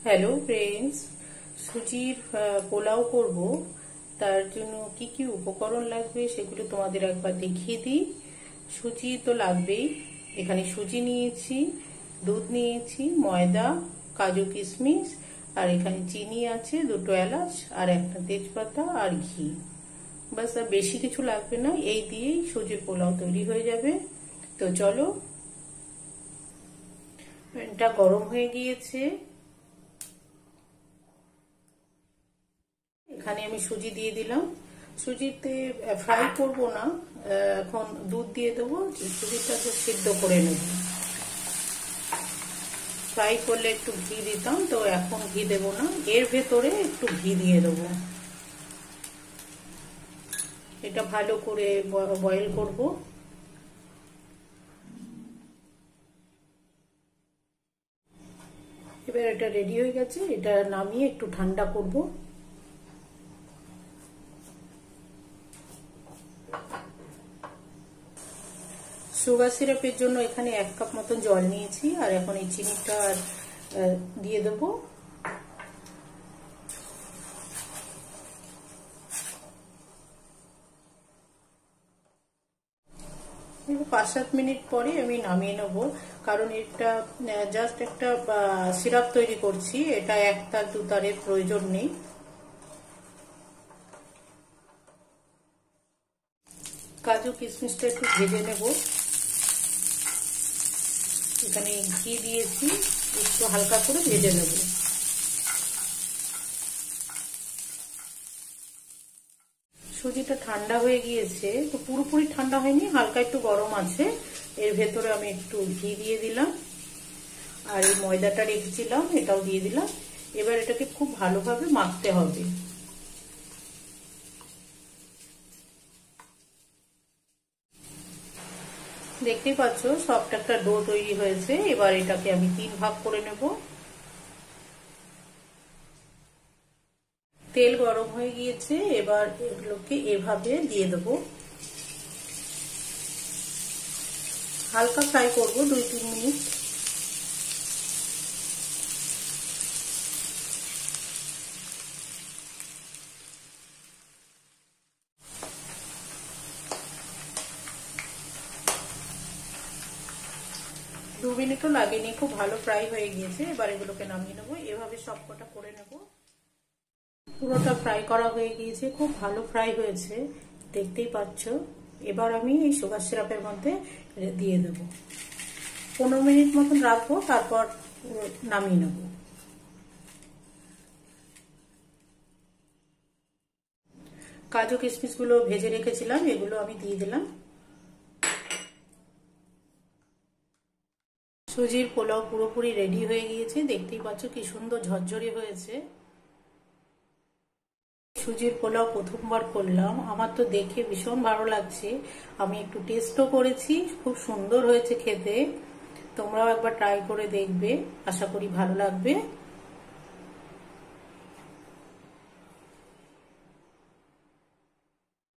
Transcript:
Hello friends, সুজির পোলাও করব। তার জন্য কি কি উপকরণ লাগবে সেগুলো তোমাদের একবার দেখিয়ে দিই। সুজি তো লাগবেই। এখানে সুজি নিয়েছি, দুধ নিয়েছি, ময়দা, কাজু কিশমিশ, আর এখানে চিনি আছে, দুটো এলাচ আর একটা তেজপাতা আর ঘি। বাস, আর বেশি কিছু লাগবে না। এই দিয়েই সুজির পোলাও তৈরি হয়ে যাবে। তো চলো, এটা গরম হয়ে গিয়েছে। এখানে আমি সুজি দিয়ে দিলাম। সুজিতে ফ্রাই করব না, এখন দুধ দিয়ে দেবো। সুজিটাকে সিদ্ধ করে নেব। ফ্রাই করলে একটু ঘি দিতাম, তো এখন ঘি দেব না। এর ভেতরে একটু ঘি দিয়ে দেবো। এটা ভালো করে বয়েল করব। এবার এটা রেডি হয়ে গেছে। এটা নামিয়ে একটু ঠান্ডা করব। সুগার সিরাপের জন্য এখানে 1 কাপ মতন জল নিয়েছি, আর এখন এই চিনিটা দিয়ে দেবো। 5-7 মিনিট পরে আমি নামিয়ে নেব, কারণ এটা জাস্ট একটা সিরাপ তৈরি করছি। এটা 1 তার 2 তারের প্রয়োজন নেই। কাজু কিশমিশটা একটু ভেজে নেব। এখানে ঘি দিয়েছি, একটু হালকা করে ভেজে নেব। সুজিটা ঠান্ডা হয়ে গিয়েছে, তো পুরোপুরি ঠান্ডা হয়নি, হালকা একটু গরম আছে। এর ভেতরে আমি একটু ঘি দিয়ে দিলাম, আর এই ময়দাটা রেখেছিলাম এটাও দিয়ে দিলাম। এবার এটাকে খুব ভালোভাবে মাখতে হবে। দেখতেই পাচ্ছ সফট একটা ডো তৈরি হয়েছে। এবার এটাকে আমি 3 ভাগ করে নেব। তেল গরম হয়ে গিয়েছে, এবার এগুলোকে এভাবে দিয়ে দেবো। হালকা ফ্রাই করব 2-3 মিনিট। দু মিনিটও লাগেনি, খুব ভালো ফ্রাই হয়ে গিয়েছে। এবার এগুলোকে নামিয়ে নেবো। এভাবে সবকটা করে নেব। পুরোটা ফ্রাই করা হয়ে গিয়েছে, খুব ভালো ফ্রাই হয়েছে, দেখতেই পাচ্ছ। এবার আমি এই সুগার সিরাপের মধ্যে দিয়ে দেব। 15 মিনিট মতন রাখবো, তারপর নামিয়ে নেব। কাজু কিশমিশ গুলো ভেজে রেখেছিলাম, এগুলো আমি দিয়ে দিলাম। সুজির পোলাও পুরোপুরি রেডি হয়ে গিয়েছে, দেখতেই পাচ্ছ কি সুন্দর ঝরঝরে হয়েছে। সুজির পোলাও প্রথমবার করলাম, আমার তো দেখে ভীষণ ভালো লাগছে। আমি একটু টেস্টও করেছি, খুব সুন্দর হয়েছে খেতে। তোমরাও একবার ট্রাই করে দেখবে, আশা করি ভালো লাগবে।